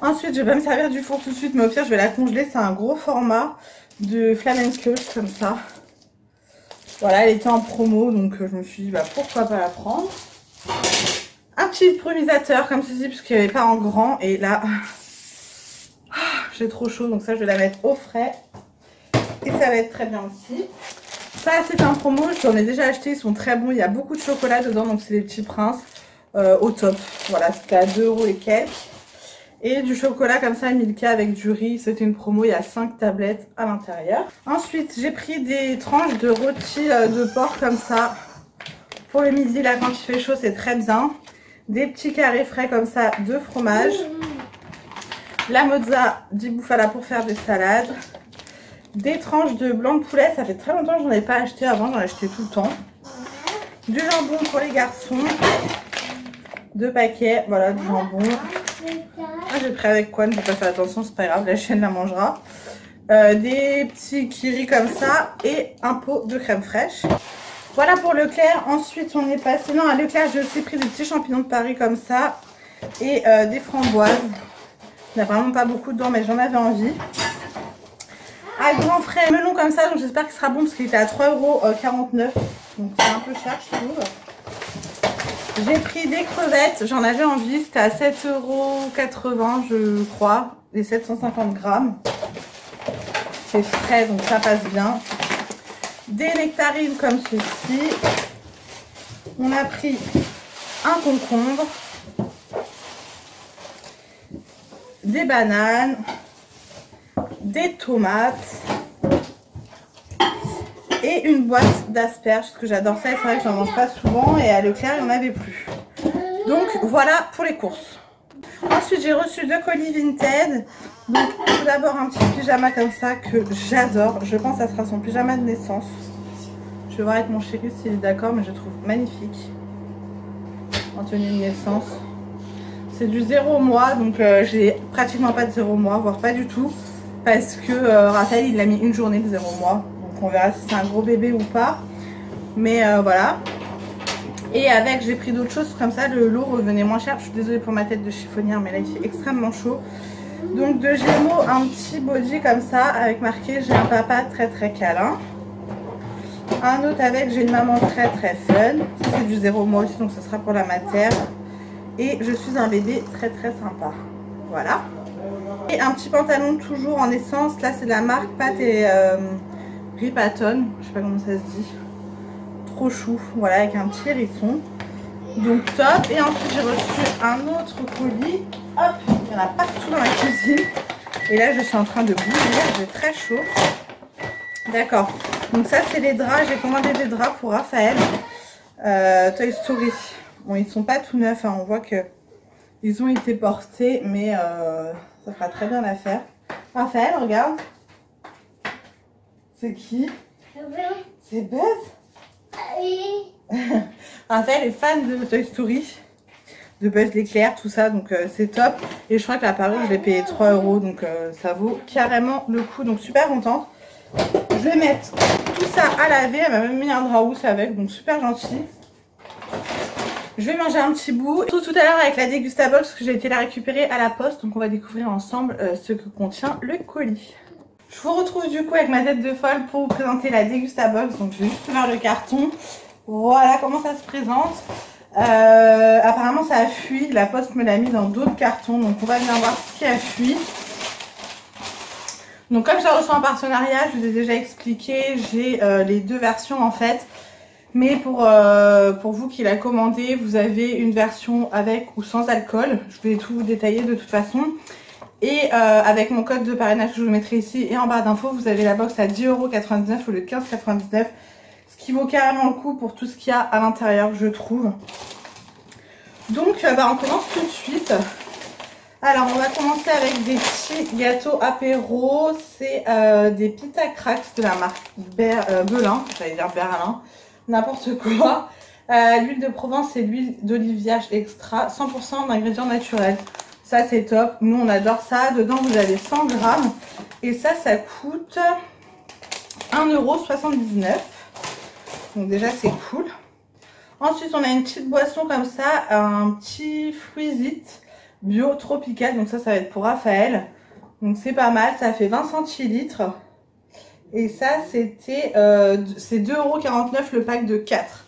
Ensuite, je vais pas me servir du four tout de suite, mais au pire, je vais la congeler. C'est un gros format de Flamenco's comme ça. Voilà, elle était en promo, donc je me suis dit, bah, pourquoi pas la prendre. Un petit brumisateur comme ceci, puisqu'il n'y avait pas en grand. Et là, j'ai trop chaud, donc ça, je vais la mettre au frais. Et ça va être très bien aussi. Ça, c'est un promo, j'en ai déjà acheté, ils sont très bons. Il y a beaucoup de chocolat dedans, donc c'est les petits princes au top. Voilà, c'était à 2 € et quelques. Et du chocolat comme ça, Milka avec du riz. C'était une promo, il y a 5 tablettes à l'intérieur. Ensuite, j'ai pris des tranches de rôti de porc comme ça. Pour le midi, là, quand il fait chaud, c'est très bien. Des petits carrés frais comme ça de fromage. La mozza di bufala pour faire des salades. Des tranches de blanc de poulet. Ça fait très longtemps que j'en ai pas acheté avant, j'en achetais tout le temps. Du jambon pour les garçons. 2 paquets, voilà, du jambon. Ah, j'ai pris avec quoi, je vais pas faire attention, c'est pas grave, la chienne la mangera. Des petits kiris comme ça et un pot de crème fraîche. Voilà pour Leclerc. Ensuite, on est passé... Non, à Leclerc, j'ai aussi pris des petits champignons de Paris comme ça et des framboises. Il n'y a vraiment pas beaucoup dedans, mais j'en avais envie. À Grand Frais, melon comme ça, donc j'espère qu'il sera bon parce qu'il était à 3,49 €. Donc c'est un peu cher, je trouve. J'ai pris des crevettes, j'en avais envie, c'était à 7,80 € je crois, les 750 grammes. C'est frais donc ça passe bien. Des nectarines comme ceci. On a pris un concombre. Des bananes. Des tomates. Et une boîte d'asperges, parce que j'adore ça et c'est vrai que j'en mange pas souvent et à Leclerc il n'y en avait plus. Donc voilà pour les courses. Ensuite j'ai reçu 2 colis Vinted. Donc tout d'abord un petit pyjama comme ça que j'adore. Je pense que ça sera son pyjama de naissance. Je vais voir avec mon chéri s'il est d'accord, mais je trouve magnifique en tenue de naissance. C'est du 0 mois, donc j'ai pratiquement pas de 0 mois, voire pas du tout. Parce que Raphaël il a mis une journée de 0 mois. On verra si c'est un gros bébé ou pas. Mais voilà. Et avec, j'ai pris d'autres choses comme ça. Le lot revenait moins cher. Je suis désolée pour ma tête de chiffonnière, mais là il fait extrêmement chaud. Donc de Gémeaux, un petit body comme ça, avec marqué j'ai un papa très très câlin. Un autre avec j'ai une maman très très fun. C'est du 0 mois aussi, donc ce sera pour la mater. Et je suis un bébé très très sympa. Voilà. Et un petit pantalon toujours en essence. Là c'est de la marque Pat et Ripaton, je sais pas comment ça se dit. Trop chou, voilà, avec un petit hérisson. Donc top. Et ensuite j'ai reçu un autre colis. Hop, il y en a partout dans la cuisine. Et là je suis en train de bouillir, j'ai très chaud. D'accord. Donc ça c'est les draps, j'ai commandé des draps pour Raphaël. Toy Story. Bon ils sont pas tout neufs, hein. On voit que ils ont été portés, mais ça fera très bien l'affaire. Raphaël, regarde. C'est qui? C'est Buzz. Oui. Raphaël est fan de Toy Story. de Buzz l'éclair, tout ça, donc c'est top. Et je crois que la parure je l'ai payé 3 €, donc ça vaut carrément le coup, donc super contente. Je vais mettre tout ça à laver, elle m'a même mis un drap housse avec, donc super gentil. Je vais manger un petit bout. Tout à l'heure avec la Degustabox, parce que j'ai été la récupérer à la poste, donc on va découvrir ensemble ce que contient le colis. Je vous retrouve du coup avec ma tête de folle pour vous présenter la Degustabox, donc je vais juste ouvrir le carton. Voilà comment ça se présente. Apparemment ça a fui, la poste me l'a mis dans d'autres cartons, donc on va bien voir ce qui a fui. Donc comme j'ai reçu en partenariat, je vous ai déjà expliqué, j'ai les deux versions en fait. Mais pour vous qui la commandez, vous avez une version avec ou sans alcool. Je vais tout vous détailler de toute façon. Et avec mon code de parrainage que je vous mettrai ici et en barre d'infos, vous avez la box à 10,99 € au lieu de 15,99 €. Ce qui vaut carrément le coup pour tout ce qu'il y a à l'intérieur, je trouve. Donc on commence tout de suite. Alors on va commencer avec des petits gâteaux apéro. C'est des pita cracks de la marque Belin, j'allais dire Berlin, n'importe quoi. L'huile de Provence et l'huile d'oliviage extra, 100% d'ingrédients naturels. Ça c'est top, nous on adore ça. Dedans vous avez 100 grammes et ça coûte 1,79 €. Donc déjà c'est cool. Ensuite on a une petite boisson comme ça, un petit Fruisit bio tropical, donc ça va être pour Raphaël. Donc c'est pas mal, ça fait 20 centilitres. Et ça c'était c'est 2,49 € le pack de 4.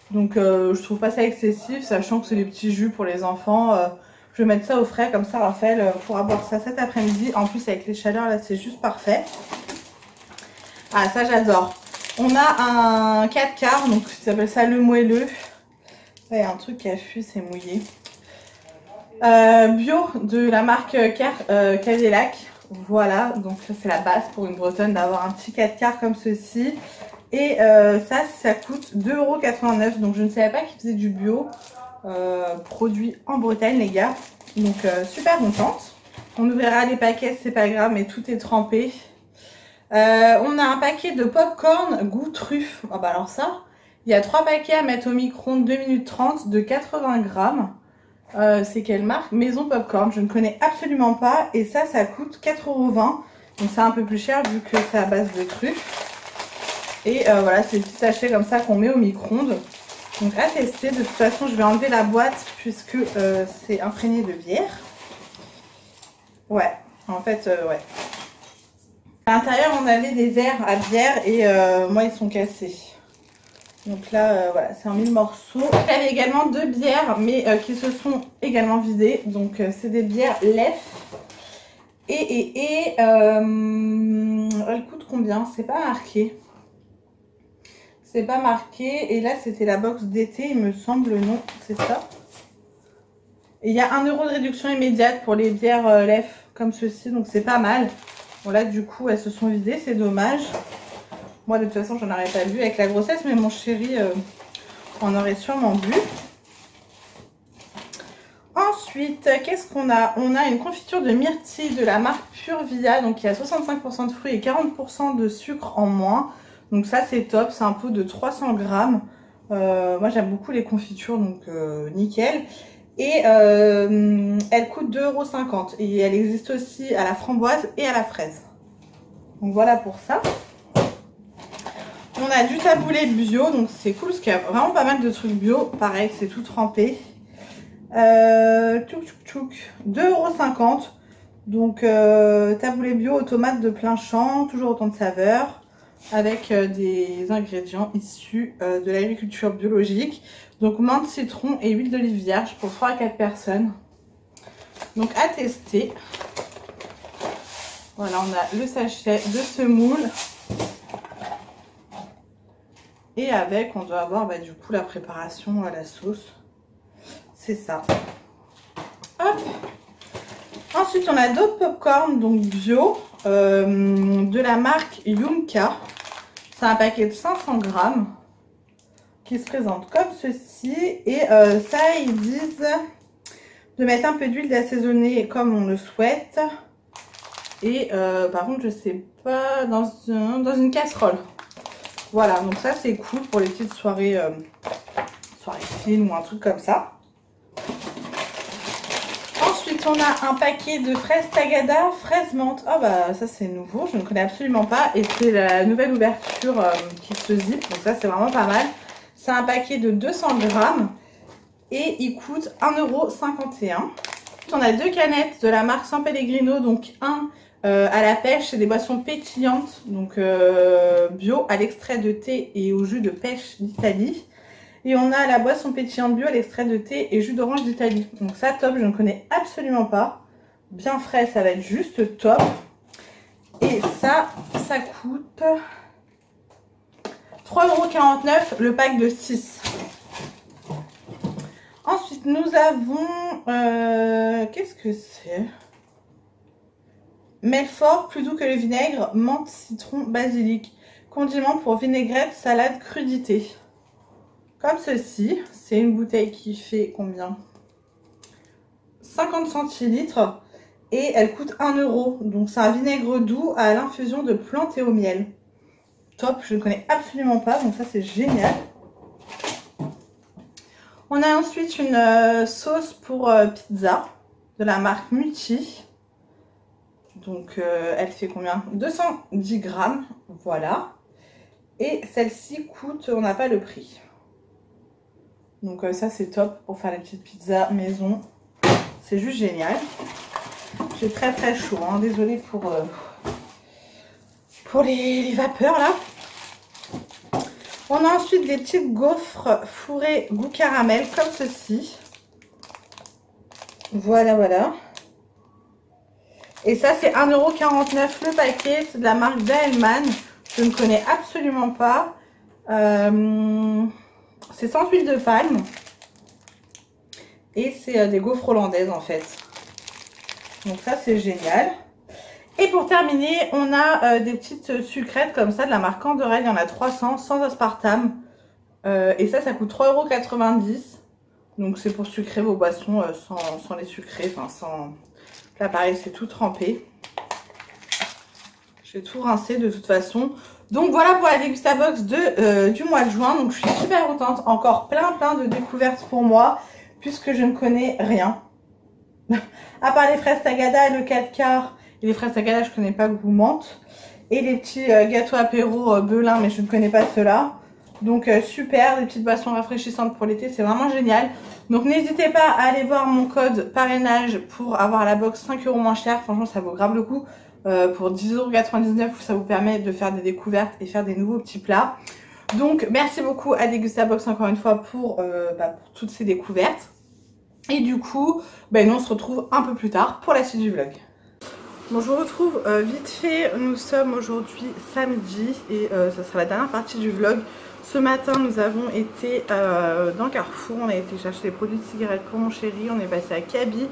Donc je trouve pas ça excessif, sachant que c'est des petits jus pour les enfants. Je vais mettre ça au frais, comme ça Raphaël pourra boire ça cet après-midi. En plus avec les chaleurs là c'est juste parfait. Ah ça j'adore. On a un 4 quarts, donc ça s'appelle ça le moelleux. Il y a un truc qui a fui, c'est mouillé. Bio de la marque Cadillac. Voilà, donc ça c'est la base pour une bretonne d'avoir un petit 4 quarts comme ceci. Et ça coûte 2,89 €. Donc je ne savais pas qu'ils faisaient du bio produit en Bretagne les gars. Donc super contente. On ouvrira les paquets, c'est pas grave, mais tout est trempé. On a un paquet de popcorn goût truffe. Ah bah alors ça, il y a 3 paquets à mettre au micro-ondes 2 minutes 30 de 80 grammes. C'est quelle marque? Maison Popcorn, je ne connais absolument pas. Et ça coûte 4,20 €. Donc c'est un peu plus cher vu que c'est à base de truffes. Et voilà, c'est des petits sachets comme ça qu'on met au micro-ondes. Donc à tester. De toute façon, je vais enlever la boîte puisque c'est imprégné de bière. Ouais, en fait, ouais. À l'intérieur, on avait des verres à bière et moi, ils sont cassés. Donc là, voilà, c'est en 1000 morceaux. Il y avait également 2 bières, mais qui se sont également vidées. Donc, c'est des bières Lef. Et elles coûtent combien? C'est pas marqué. C'est pas marqué. Et là, c'était la box d'été, il me semble, non, c'est ça. Et il y a 1 € de réduction immédiate pour les bières Lef, comme ceci. Donc, c'est pas mal. Bon, là, du coup, elles se sont vidées, c'est dommage. Moi, de toute façon, j'en aurais pas bu avec la grossesse, mais mon chéri en aurait sûrement bu. Ensuite, qu'est-ce qu'on a? On a une confiture de myrtille de la marque Pure Via, donc il y a 65% de fruits et 40% de sucre en moins. Donc ça, c'est top, c'est un pot de 300 grammes. Moi, j'aime beaucoup les confitures, donc nickel. Et elle coûte 2,50 €. Et elle existe aussi à la framboise et à la fraise. Donc voilà pour ça. On a du taboulé bio, donc c'est cool parce qu'il y a vraiment pas mal de trucs bio. Pareil, c'est tout trempé. 2,50 €. Donc taboulé bio aux tomates de plein champ, toujours autant de saveurs, avec des ingrédients issus de l'agriculture biologique. Donc menthe, citron et huile d'olive vierge pour 3 à 4 personnes. Donc à tester. Voilà, on a le sachet de semoule. Et avec, on doit avoir du coup la préparation à la sauce. C'est ça. Hop. Ensuite, on a d'autres popcorn, donc bio, de la marque Yumka. C'est un paquet de 500 grammes qui se présente comme ceci. Et ça, ils disent de mettre un peu d'huile, d'assaisonner comme on le souhaite. Et par contre, je sais pas, dans une casserole. Voilà, donc ça c'est cool pour les petites soirées, soirées film ou un truc comme ça. Ensuite, on a un paquet de fraises Tagada, fraises menthe. Ah bah ça c'est nouveau, je ne connais absolument pas. Et c'est la nouvelle ouverture qui se zip, donc ça c'est vraiment pas mal. C'est un paquet de 200 grammes et il coûte 1,51 €. On a 2 canettes de la marque San Pellegrino, donc un à la pêche, c'est des boissons pétillantes, donc bio à l'extrait de thé et au jus de pêche d'Italie. Et on a la boisson pétillante bio à l'extrait de thé et jus d'orange d'Italie. Donc ça top, je ne connais absolument pas. Bien frais, ça va être juste top. Et ça coûte 3,49 € le pack de 6. Ensuite, nous avons... qu'est-ce que c'est? Melfort, plus doux que le vinaigre, menthe, citron, basilic. Condiment pour vinaigrette, salade, crudité. Comme ceci. C'est une bouteille qui fait combien? 50 centilitres. Et elle coûte 1 €. Donc c'est un vinaigre doux à l'infusion de plantes et au miel. Top, je ne connais absolument pas. Donc ça c'est génial. On a ensuite une sauce pour pizza de la marque Mutti. Donc elle fait combien? 210 grammes, voilà. Et celle-ci coûte, on n'a pas le prix. Donc ça c'est top pour faire les petites pizzas maison. C'est juste génial. J'ai très très chaud, hein. Désolée pour les vapeurs là. On a ensuite des petites gaufres fourrées goût caramel comme ceci. Voilà, voilà. Et ça, c'est 1,49 € le paquet. C'est de la marque Dahlmann. Je ne connais absolument pas. C'est sans huile de palme. Et c'est des gaufres hollandaises en fait. Donc ça, c'est génial. Et pour terminer, on a des petites sucrètes comme ça de la marque Canderel. Il y en a 300 sans aspartame. Et ça coûte 3,90 €. Donc c'est pour sucrer vos boissons sans les sucrer. Enfin, sans... Là, pareil, c'est tout trempé. Je vais tout rincer de toute façon. Donc voilà pour la Degustabox du mois de juin. Donc je suis super contente. Encore plein de découvertes pour moi. Puisque je ne connais rien. À part les fraises Tagada, le 4 quarts. Et les fraises Tagada, je ne connais pas goût menthe. Et les petits gâteaux apéro Belin, mais je ne connais pas ceux-là. Donc super, des petites boissons rafraîchissantes pour l'été, c'est vraiment génial. Donc n'hésitez pas à aller voir mon code parrainage pour avoir la box 5 € moins cher. Franchement, ça vaut grave le coup. Pour 10,99 €, ça vous permet de faire des découvertes et faire des nouveaux petits plats. Donc merci beaucoup à Degustabox encore une fois pour toutes ces découvertes. Et du coup, nous on se retrouve un peu plus tard pour la suite du vlog. Bon, je vous retrouve vite fait. Nous sommes aujourd'hui samedi et ça sera la dernière partie du vlog. Ce matin, nous avons été dans Carrefour. On a été chercher des produits de cigarettes pour mon chéri. On est passé à Kaby,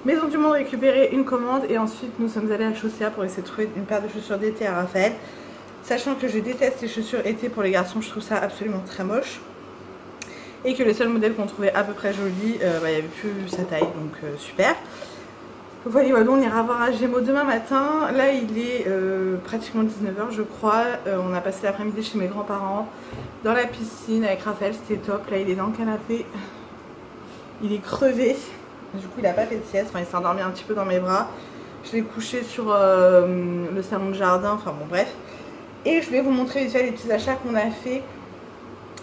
Maison du Monde, récupérer une commande. Et ensuite, nous sommes allés à Chaussea pour essayer de trouver une paire de chaussures d'été à Raphaël. Sachant que je déteste les chaussures été pour les garçons. Je trouve ça absolument très moche. Et que les seuls modèles qu'on trouvait à peu près jolis, il n'y avait plus sa taille. Donc super. Voilà, on ira voir à Gémeaux demain matin. Là, il est pratiquement 19 h, je crois. On a passé l'après-midi chez mes grands-parents, dans la piscine avec Raphaël, c'était top. Là, il est dans le canapé. Il est crevé. Du coup, il n'a pas fait de sieste. Enfin, il s'est endormi un petit peu dans mes bras. Je l'ai couché sur le salon de jardin. Enfin, bon, bref. Et je vais vous montrer déjà les petits achats qu'on a fait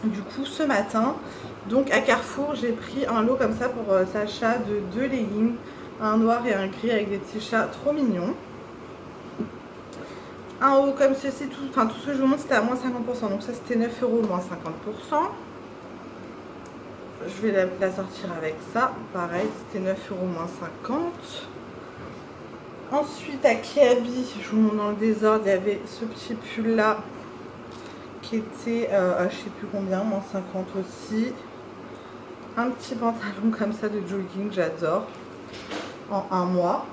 du coup ce matin. Donc, à Carrefour, j'ai pris un lot comme ça pour Sacha de 2 leggings. Un noir et un gris avec des petits chats trop mignons. Un haut comme ceci, tout ce que je vous montre c'était à moins 50%. Donc ça c'était 9 € moins 50%. Je vais la sortir avec ça. Pareil, c'était 9 € moins 50. Ensuite à Kiabi, je vous montre dans le désordre, il y avait ce petit pull là qui était à je sais plus combien, moins 50 aussi. Un petit pantalon comme ça de jogging, j'adore. En un mois.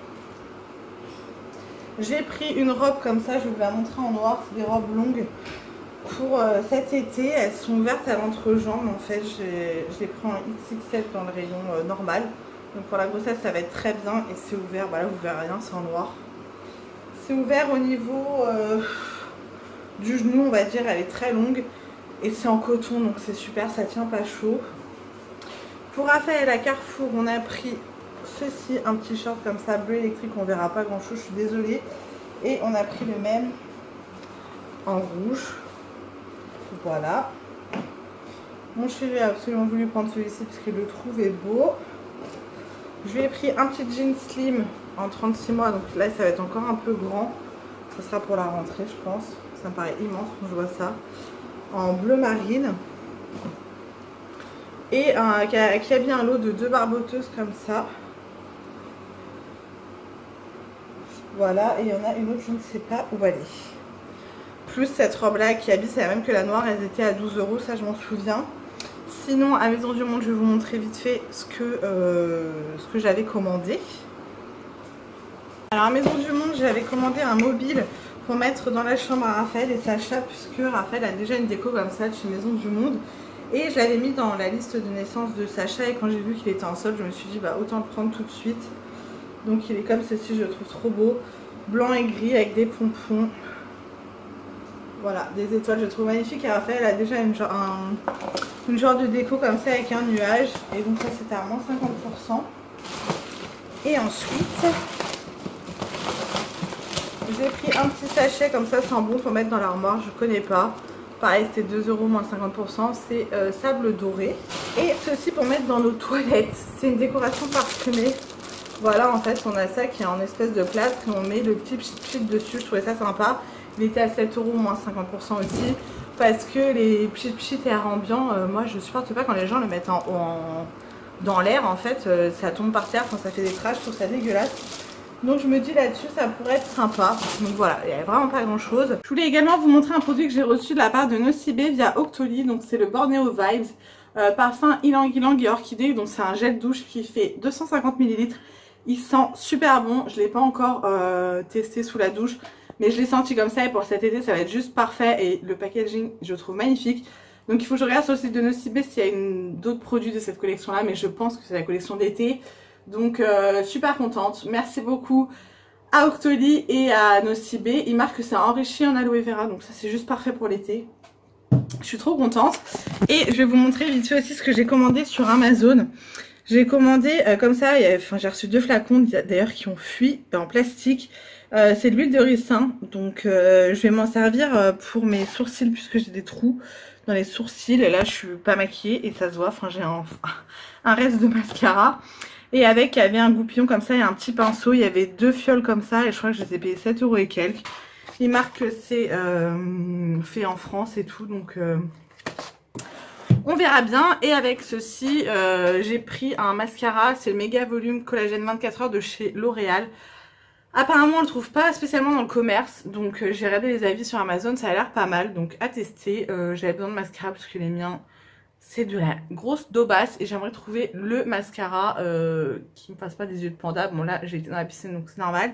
J'ai pris une robe comme ça, je vais vous la montrer en noir, c'est des robes longues pour cet été. Elles sont ouvertes à l'entrejambe en fait, je les prends en XXL dans le rayon normal. Donc pour la grossesse ça va être très bien et c'est ouvert, là vous verrez rien, c'est en noir. C'est ouvert au niveau du genou on va dire, elle est très longue et c'est en coton donc c'est super, ça tient pas chaud. Pour Raphaël à Carrefour on a pris ceci, un petit short comme ça, bleu électrique, on verra pas grand chose, je suis désolée. Et on a pris le même en rouge. Voilà. Mon chéri a absolument voulu prendre celui-ci parce qu'il le trouvait beau. Je lui ai pris un petit jean slim en 36 mois, donc là ça va être encore un peu grand. Ça sera pour la rentrée je pense. Ça me paraît immense quand je vois ça. En bleu marine. Et qui a bien un lot de 2 barboteuses comme ça. Voilà, et il y en a une autre, je ne sais pas où elle est. Plus cette robe là qui habille, c'est la même que la noire, elles étaient à 12 €, ça je m'en souviens. Sinon à Maison du Monde, je vais vous montrer vite fait ce que j'avais commandé. Alors à Maison du Monde, j'avais commandé un mobile pour mettre dans la chambre à Raphaël et Sacha, puisque Raphaël a déjà une déco comme ça de chez Maison du Monde. Et je l'avais mis dans la liste de naissance de Sacha, et quand j'ai vu qu'il était en solde, je me suis dit bah autant le prendre tout de suite. Donc il est comme ceci, je le trouve trop beau. Blanc et gris avec des pompons. Voilà, des étoiles, je le trouve magnifique. Et Raphaël a déjà une genre de déco comme ça avec un nuage. Et donc ça c'était à moins 50%. Et ensuite, j'ai pris un petit sachet comme ça, sans bon pour mettre dans l'armoire, je connais pas. Pareil, c'était 2 € moins 50%, c'est sable doré. Et ceci pour mettre dans nos toilettes, c'est une décoration parfumée. Voilà, en fait, on a ça qui est en espèce de plâtre et on met le petit pchit dessus. Je trouvais ça sympa. Il était à 7 € moins 50% aussi. Parce que les pchit et air ambiant, moi je supporte pas quand les gens le mettent dans l'air. En fait, ça tombe par terre quand ça fait des crashs, je trouve ça dégueulasse. Donc je me dis là-dessus ça pourrait être sympa. Donc voilà, il n'y a vraiment pas grand chose. Je voulais également vous montrer un produit que j'ai reçu de la part de Nocibé via Octoly. Donc c'est le Borneo Vibes parfum ylang ylang et orchidée. Donc c'est un gel douche qui fait 250 ml. Il sent super bon. Je ne l'ai pas encore testé sous la douche, mais je l'ai senti comme ça et pour cet été ça va être juste parfait. Et le packaging je trouve magnifique. Donc il faut que je regarde sur le site de Nocibé s'il y a d'autres produits de cette collection là, mais je pense que c'est la collection d'été. Donc super contente, merci beaucoup à Octoly et à Nocibé. Il marque que c'est enrichi en aloe vera, donc ça c'est juste parfait pour l'été. Je suis trop contente. Et je vais vous montrer vite fait aussi ce que j'ai commandé sur Amazon. J'ai commandé comme ça, j'ai reçu 2 flacons d'ailleurs qui ont fui en plastique. C'est de l'huile de ricin, donc je vais m'en servir pour mes sourcils puisque j'ai des trous dans les sourcils. Et là je suis pas maquillée et ça se voit, enfin j'ai un reste de mascara. Et avec, il y avait un goupillon comme ça et un petit pinceau. Il y avait 2 fioles comme ça et je crois que je les ai payées 7 € et quelques. Il marque que c'est fait en France et tout, donc on verra bien. Et avec ceci, j'ai pris un mascara, c'est le Méga Volume Collagène 24 heures de chez L'Oréal. Apparemment on le trouve pas spécialement dans le commerce, donc j'ai regardé les avis sur Amazon, ça a l'air pas mal, donc à tester. J'avais besoin de mascara parce que les miens c'est de la grosse daubasse et j'aimerais trouver le mascara qui me fasse pas des yeux de panda. Bon là j'ai été dans la piscine donc c'est normal,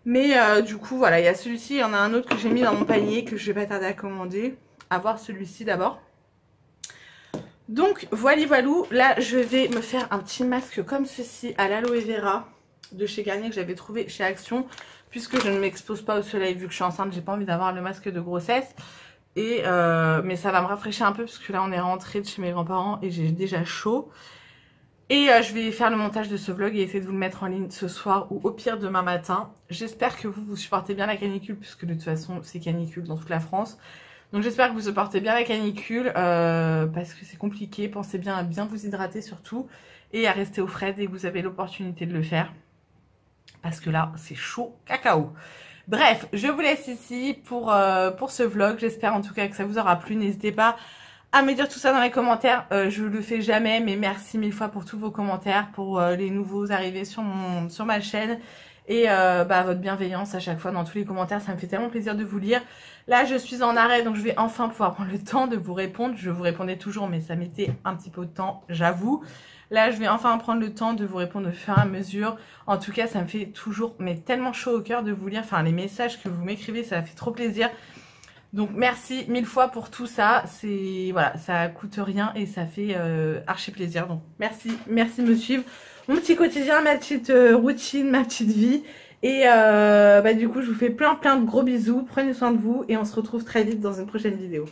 mais du coup voilà, il y a celui-ci, il y en a un autre que j'ai mis dans mon panier que je vais pas tarder à commander, à voir celui-ci d'abord. Donc voilà, là je vais me faire un petit masque comme ceci à l'aloe vera de chez Garnier que j'avais trouvé chez Action, puisque je ne m'expose pas au soleil vu que je suis enceinte, j'ai pas envie d'avoir le masque de grossesse. Et mais ça va me rafraîchir un peu parce que là on est rentré de chez mes grands-parents et j'ai déjà chaud. Et je vais faire le montage de ce vlog et essayer de vous le mettre en ligne ce soir ou au pire demain matin. J'espère que vous supportez bien la canicule puisque de toute façon c'est canicule dans toute la France. Donc j'espère que vous supportez bien la canicule parce que c'est compliqué. Pensez bien à bien vous hydrater surtout et à rester au frais dès que vous avez l'opportunité de le faire. Parce que là c'est chaud cacao. Bref, je vous laisse ici pour ce vlog. J'espère en tout cas que ça vous aura plu. N'hésitez pas à me dire tout ça dans les commentaires. Je le fais jamais, mais merci 1000 fois pour tous vos commentaires, pour les nouveaux arrivés sur ma chaîne. Et votre bienveillance à chaque fois dans tous les commentaires. Ça me fait tellement plaisir de vous lire. Là, je suis en arrêt, donc je vais enfin pouvoir prendre le temps de vous répondre. Je vous répondais toujours, mais ça mettait un petit peu de temps, j'avoue. Là, je vais enfin prendre le temps de vous répondre au fur et à mesure. En tout cas, ça me fait toujours tellement chaud au cœur de vous lire. Enfin, les messages que vous m'écrivez, ça fait trop plaisir. Donc, merci 1000 fois pour tout ça. Voilà, ça coûte rien et ça fait archi plaisir. Donc, merci de me suivre. Mon petit quotidien, ma petite routine, ma petite vie. Et du coup, je vous fais plein de gros bisous. Prenez soin de vous et on se retrouve très vite dans une prochaine vidéo.